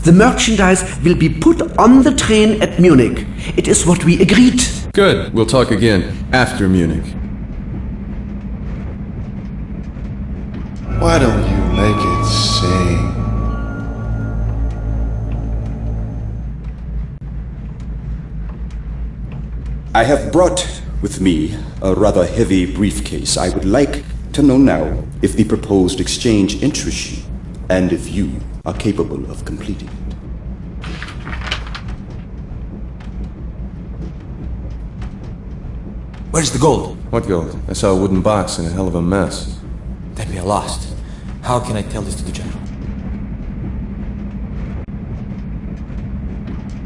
The merchandise will be put on the train at Munich. It is what we agreed. Good. We'll talk again after Munich. Why don't you make it sing? I have brought with me a rather heavy briefcase. I would like to know now if the proposed exchange interests you, and if you are capable of completing it. Where's the gold? What gold? I saw a wooden box in a hell of a mess. Then we are lost. How can I tell this to the general?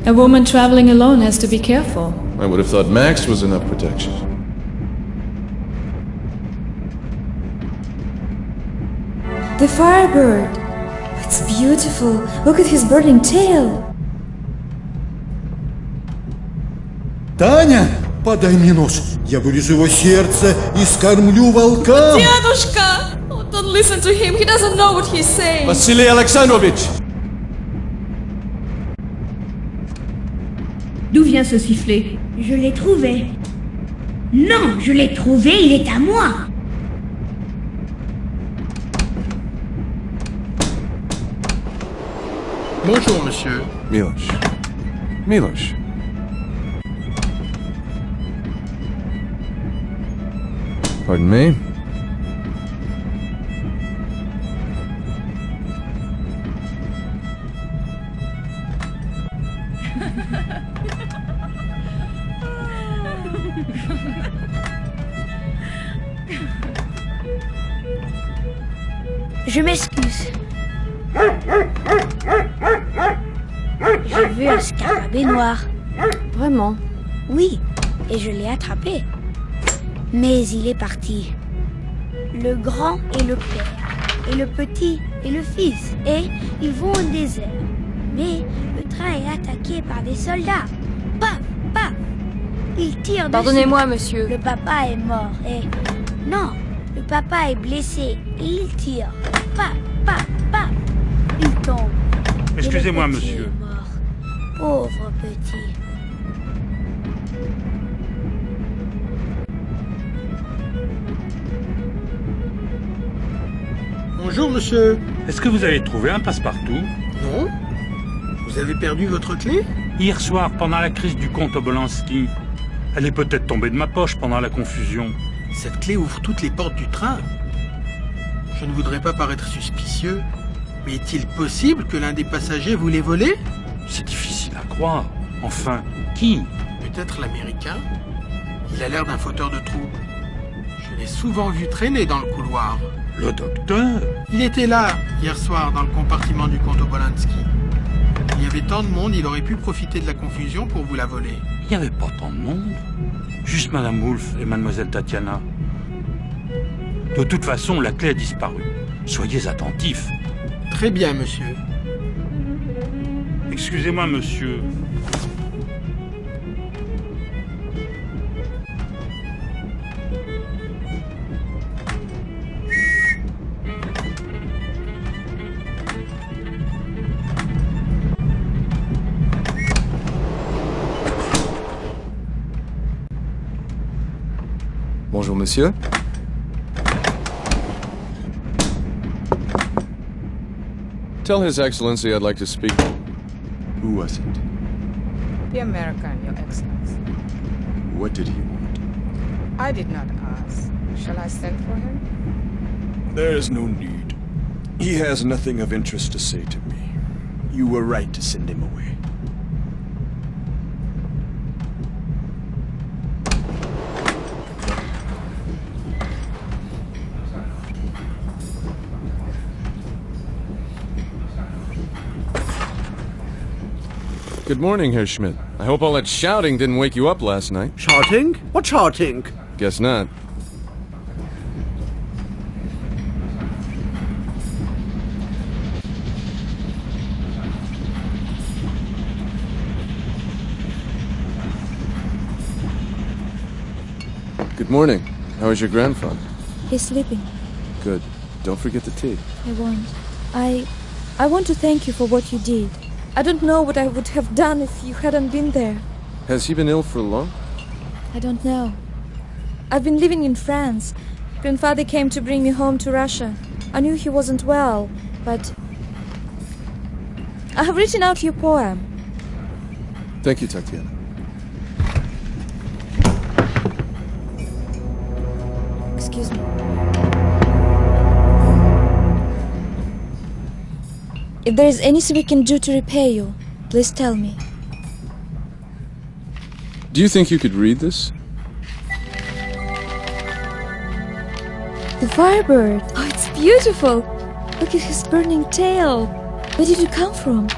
A woman traveling alone has to be careful. I would have thought Max was enough protection. The firebird! It's beautiful. Look at his burning tail. Таня, подай мне нож. Я вырежу его сердце и скормлю волкам. Deadushka! Oh, don't listen to him. He doesn't know what he's saying. Vasily Alexandrovich! D'où vient ce sifflet? Je l'ai trouvé. Non, je l'ai trouvé, il est à moi. Bonjour, monsieur. Miloš. Miloš. Pardon me? Je m'excuse. J'ai vu un scarabée noir. Vraiment? Oui, et je l'ai attrapé. Mais il est parti. Le grand est le père, et le petit est le fils, et ils vont au désert. Mais le train est attaqué par des soldats. Paf, paf. Ils tirent dessus. Pardonnez-moi, monsieur. Le papa est mort, et... Non, le papa est blessé, et il tire. Paf, paf, paf. Il tombe. Excusez-moi, Et le petit monsieur. est mort. Pauvre petit. Bonjour, monsieur. Est-ce que vous avez trouvé un passe-partout? Non? Vous avez perdu votre clé? Hier soir, pendant la crise du comte Obolensky. Elle est peut-être tombée de ma poche pendant la confusion. Cette clé ouvre toutes les portes du train. Je ne voudrais pas paraître suspicieux, mais est-il possible que l'un des passagers vous l'ait volée? C'est difficile à croire. Enfin, qui? Peut-être l'Américain? Il a l'air d'un fauteur de troupe. Je l'ai souvent vu traîner dans le couloir. Le docteur? Il était là, hier soir, dans le compartiment du comte Obolensky. Il y avait tant de monde, il aurait pu profiter de la confusion pour vous la voler. Il n'y avait pas tant de monde. Juste Madame Wolf et Mademoiselle Tatiana. De toute façon, la clé a disparu. Soyez attentifs. Très bien, monsieur. Excusez-moi, monsieur. Bonjour, monsieur. Tell His Excellency I'd like to speak. Who was it? The American, Your Excellency. What did he want? I did not ask. Shall I send for him? There is no need. He has nothing of interest to say to me. You were right to send him away. Good morning, Herr Schmidt. I hope all that shouting didn't wake you up last night. Shouting? What shouting? Guess not. Good morning. How is your grandfather? He's sleeping. Good. Don't forget the tea. I won't. I want to thank you for what you did. I don't know what I would have done if you hadn't been there. Has he been ill for long? I don't know. I've been living in France. Grandfather came to bring me home to Russia. I knew he wasn't well, but I have written out your poem. Thank you, Tatiana. Excuse me. If there is anything we can do to repay you, please tell me. Do you think you could read this? The firebird! Oh, it's beautiful! Look at his burning tail! Where did it come from?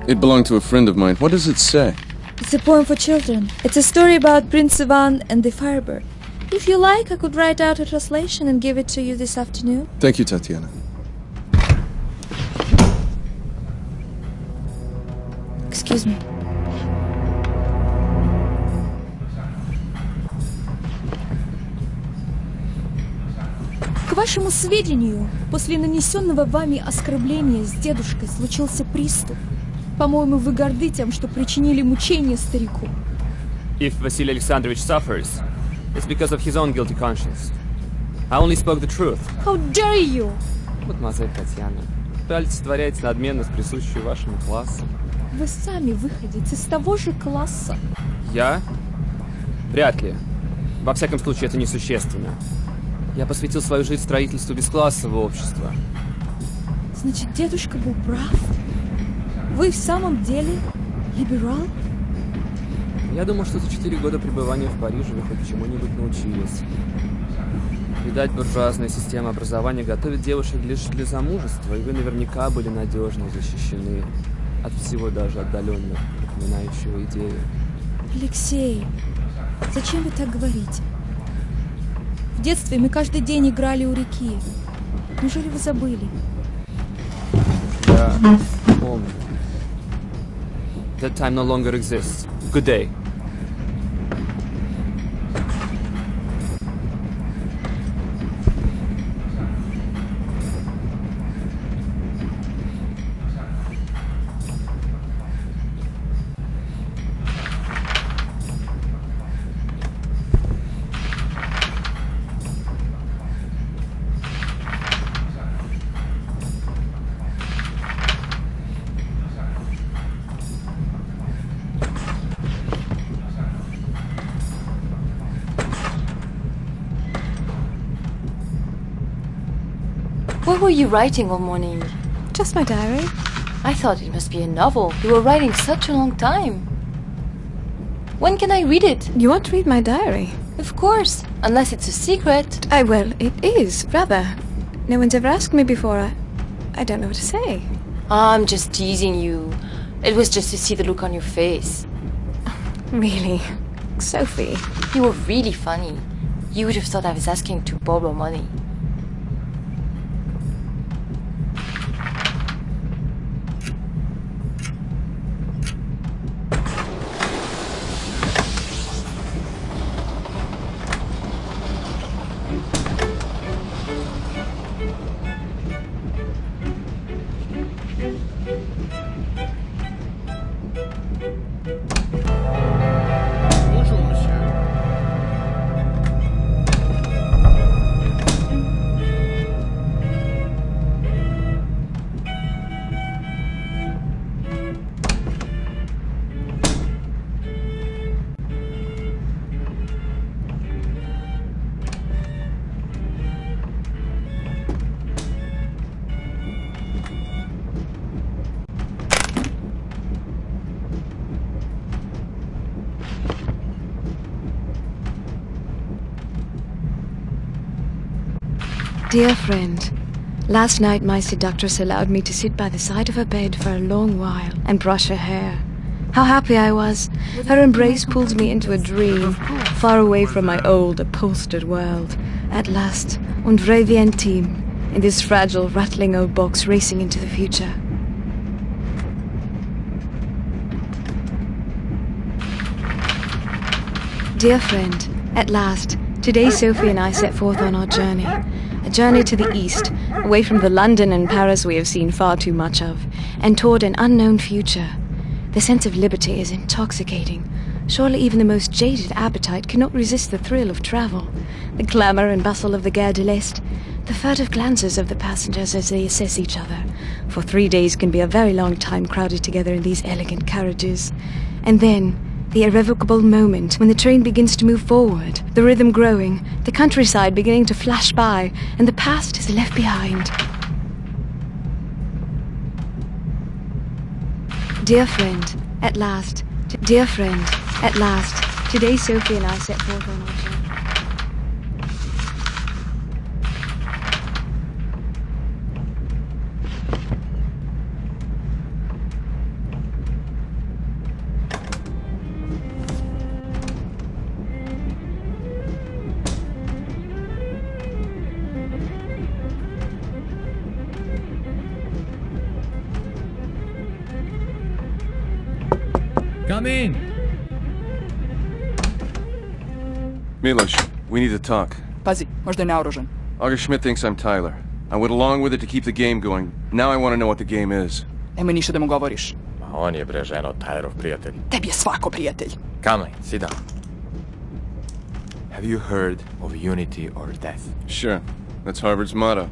It belonged to a friend of mine. What does it say? It's a poem for children. It's a story about Prince Ivan and the firebird. If you like, I could write out a translation and give it to you this afternoon. Thank you, Tatiana. Excuse me. К вашему сведению, после нанесенного вами оскорбления с дедушкой случился приступ. По-моему, вы горды тем, что причинили мучения старику. If Vasily Alexandrovich suffers, it's because of his own guilty conscience. I only spoke the truth. How dare you! Мадемуазель Татьяна, вы олицетворяете надменность, присущую вашему классу. Вы сами выходите из того же класса. Я? Вряд ли. Во всяком случае, это несущественно. Я посвятил свою жизнь строительству бесклассового общества. Значит, дедушка был прав? Вы в самом деле либерал? Я думал, что за 4 года пребывания в Париже вы хоть чему-нибудь научились. Видать, буржуазная система образования готовит девушек лишь для замужества, и вы наверняка были надежно защищены от всего, даже отдаленно напоминающего идею. Алексей, зачем вы так говорите? В детстве мы каждый день играли у реки. Неужели вы забыли? Я помню. That time no longer exists. Good day. What were you writing all morning? Just my diary. I thought it must be a novel. You were writing such a long time. When can I read it? You want to read my diary? Of course, unless it's a secret. Well, it is, rather. No one's ever asked me before. I don't know what to say. I'm just teasing you. It was just to see the look on your face. Really? Sophie. You were really funny. You would have thought I was asking to borrow money. Dear friend, last night my seductress allowed me to sit by the side of her bed for a long while and brush her hair. How happy I was. Her embrace pulled me into a dream, far away from my old, upholstered world. At last, un rêve intime, in this fragile, rattling old box racing into the future. Dear friend, at last, Today, Sophie and I set forth on our journey. A journey to the east, away from the London and Paris we have seen far too much of, and toward an unknown future. The sense of liberty is intoxicating. Surely even the most jaded appetite cannot resist the thrill of travel. The clamour and bustle of the Gare de l'Est, the furtive glances of the passengers as they assess each other. For 3 days can be a very long time crowded together in these elegant carriages. And then, the irrevocable moment when the train begins to move forward, the rhythm growing, the countryside beginning to flash by, and the past is left behind. Dear friend, at last. Dear friend, at last. Today Sophie and I set forth on our journey. Come in! Miloš, we need to talk. Pazi, možda je naoružan. August Schmidt thinks I'm Tyler. I went along with it to keep the game going. Now I want to know what the game is. Nemoj ništa da mu govoriš. Ma on je bre ženo Tylerov prijatelj. Tebi je svako prijatelj. Come, sit down. Have you heard of unity or death? Sure. That's Harvard's motto.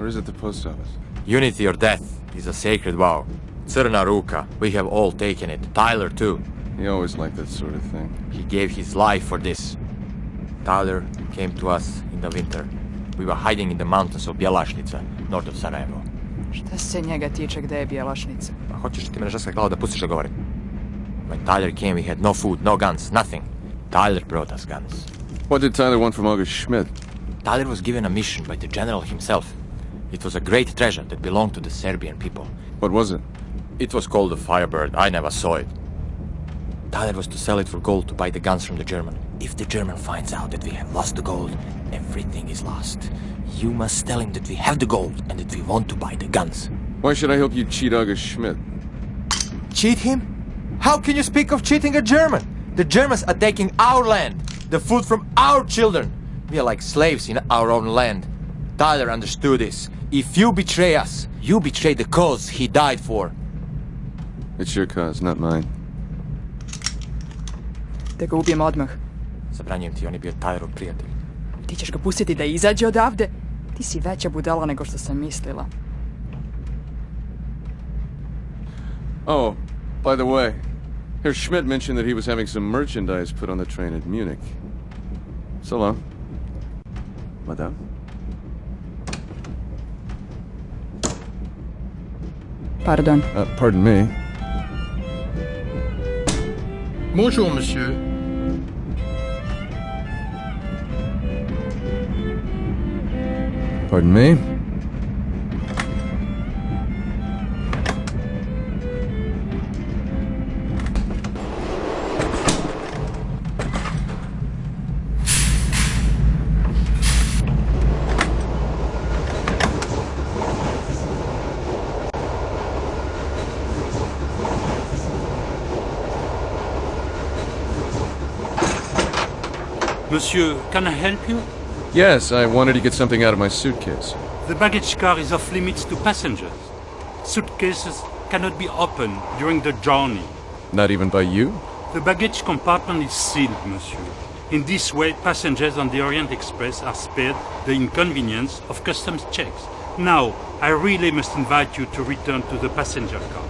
Or is it the post office? Unity or death is a sacred vow. Crna ruka, we have all taken it. Tyler too. He always liked that sort of thing. He gave his life for this. Tyler came to us in the winter. We were hiding in the mountains of Bjelašnica, north of Sarajevo. Šta se njega tiče gde je Bjelašnica? Pa hoćeš ti me ražaska glavu da pustiš da govorim? When Tyler came, we had no food, no guns, nothing. Tyler brought us guns. What did Tyler want from August Schmidt? Tyler was given a mission by the general himself. It was a great treasure that belonged to the Serbian people. What was it? It was called the firebird. I never saw it. Tyler was to sell it for gold to buy the guns from the German. If the German finds out that we have lost the gold, everything is lost. You must tell him that we have the gold and that we want to buy the guns. Why should I help you cheat August Schmidt? Cheat him? How can you speak of cheating a German? The Germans are taking our land, the food from our children. We are like slaves in our own land. Tyler understood this. If you betray us, you betray the cause he died for. It's your cause, not mine. Da ga ubijem odmah. Zabranjujem ti, on je bio Tylerov prijatelj. Ti ćeš ga pustiti da izađe odavde? Ti si veća budala nego što sam mislila. Oh, by the way, Herr Schmidt mentioned that he was having some merchandise put on the train at Munich. So long. Madame? Pardon. Pardon me. Bonjour, monsieur. Pardon me? Monsieur, can I help you? Yes, I wanted to get something out of my suitcase. The baggage car is off limits to passengers. Suitcases cannot be opened during the journey. Not even by you? The baggage compartment is sealed, monsieur. In this way, passengers on the Orient Express are spared the inconvenience of customs checks. Now, I really must invite you to return to the passenger car.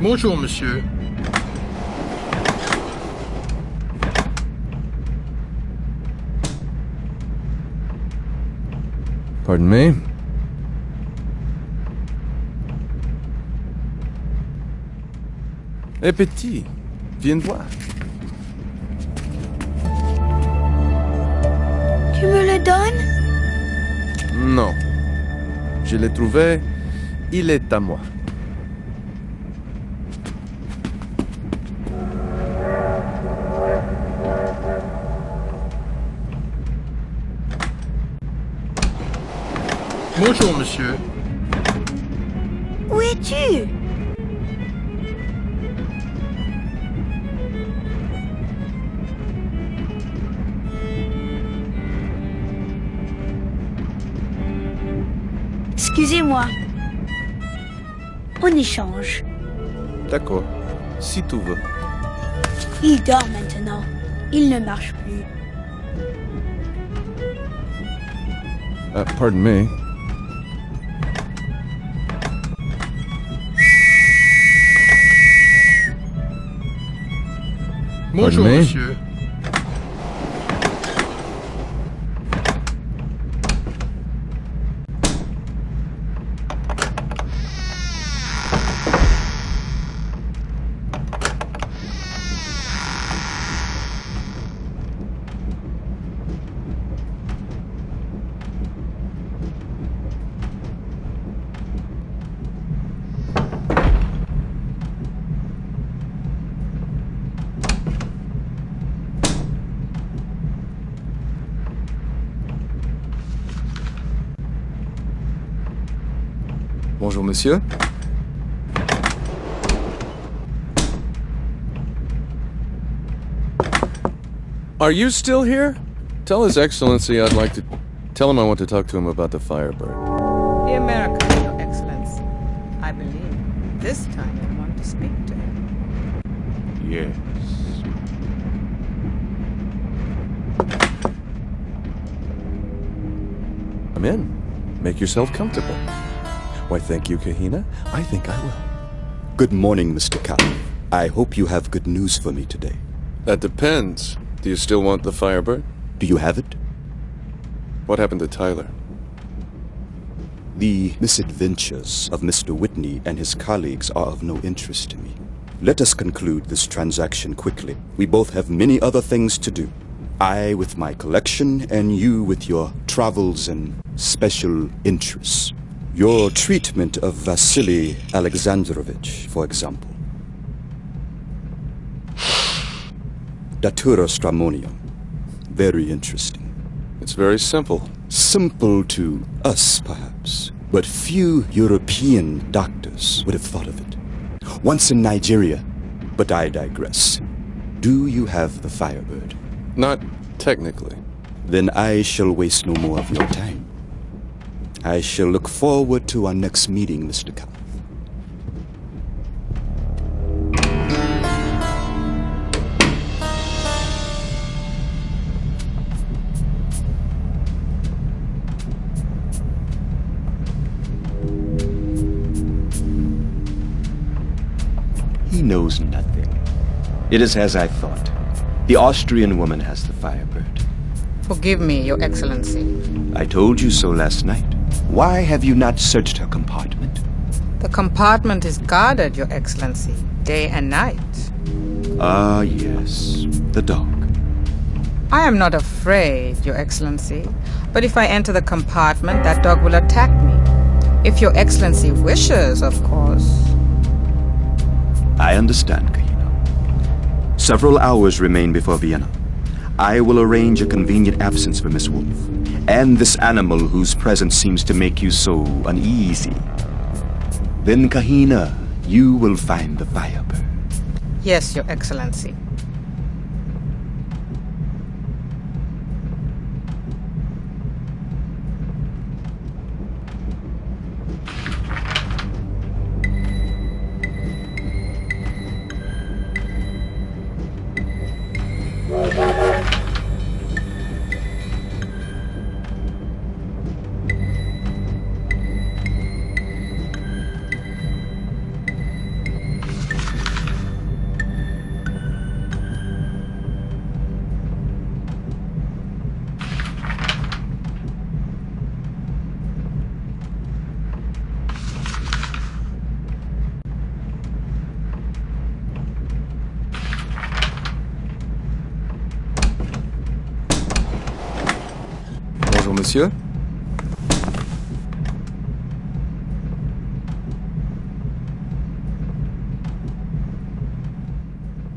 Bonjour, monsieur. Pardon me? Eh petit, viens voir. Tu me le donnes? Non. Je l'ai trouvé. Il est à moi. Bonjour, monsieur. Où es-tu? Excusez-moi. On échange. D'accord. Si tu veux. Il dort maintenant. Il ne marche plus. Pardon me. Bonjour, Pardon me? monsieur. Bonjour, monsieur. Are you still here? Tell His Excellency I'd like to... Tell him I want to talk to him about the firebird. The American, Your Excellency. I believe this time you want to speak to him. Yes. Come in. Make yourself comfortable. Why, thank you, Kahina. I think I will. Good morning, Mr. Cath. I hope you have good news for me today. That depends. Do you still want the firebird? Do you have it? What happened to Tyler? The misadventures of Mr. Whitney and his colleagues are of no interest to me. Let us conclude this transaction quickly. We both have many other things to do. I with my collection, and you with your travels and special interests. Your treatment of Vasily Alexandrovich, for example. Datura stramonium. Very interesting. It's very simple. Simple to us, perhaps. But few European doctors would have thought of it. Once in Nigeria, but I digress. Do you have the firebird? Not technically. Then I shall waste no more of your time. I shall look forward to our next meeting, Mr. Cath. He knows nothing. It is as I thought. The Austrian woman has the firebird. Forgive me, Your Excellency. I told you so last night. Why have you not searched her compartment? The compartment is guarded, Your Excellency, day and night. Ah, yes. The dog. I am not afraid, Your Excellency. But if I enter the compartment, that dog will attack me. If Your Excellency wishes, of course. I understand, Kahina. Several hours remain before Vienna. I will arrange a convenient absence for Miss Wolf, and this animal whose presence seems to make you so uneasy. Then, Kahina, you will find the firebird. Yes, Your Excellency. Bonjour, monsieur.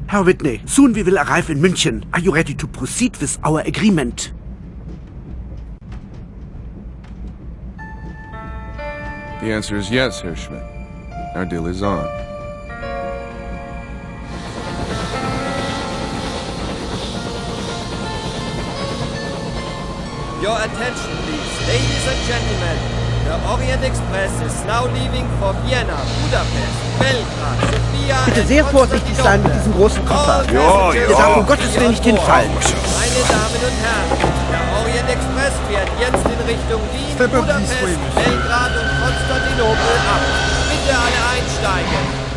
Herr Whitney, soon we will arrive in München. Are you ready to proceed with our agreement? The answer is yes, Herr Schmidt. Our deal is on. Your attention, please. Ladies and gentlemen, the Orient Express is now leaving for Vienna, Budapest, Belgrad, Sofia Bitte sehr vorsichtig sein mit diesem großen Koffer. Jo, Ihr darf um Gottes Willen nicht hinfallen. Meine Damen und Herren, der Orient Express fährt jetzt in Richtung Wien, Budapest, Belgrad und Konstantinopel ab. Bitte alle einsteigen.